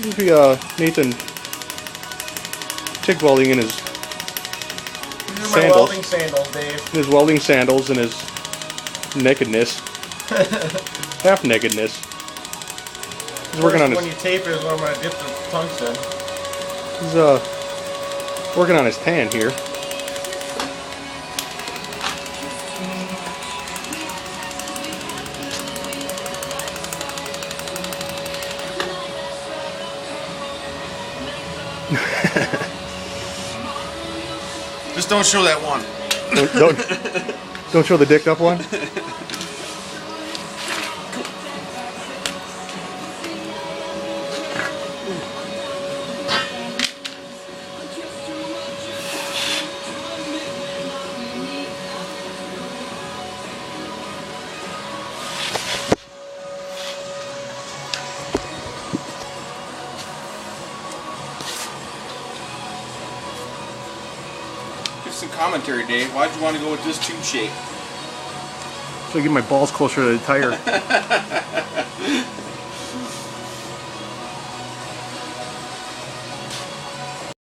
Nathan TIG welding in his These are my welding sandals, Dave. His welding sandals and his nakedness. Half nakedness. He's working on his... When you tape it is when I'm going to dip the tungsten. He's working on his tan here. Just don't show that one. Don't show the dicked up one. Some commentary, Dave. Why'd you want to go with this tube shape? So I get my balls closer to the tire.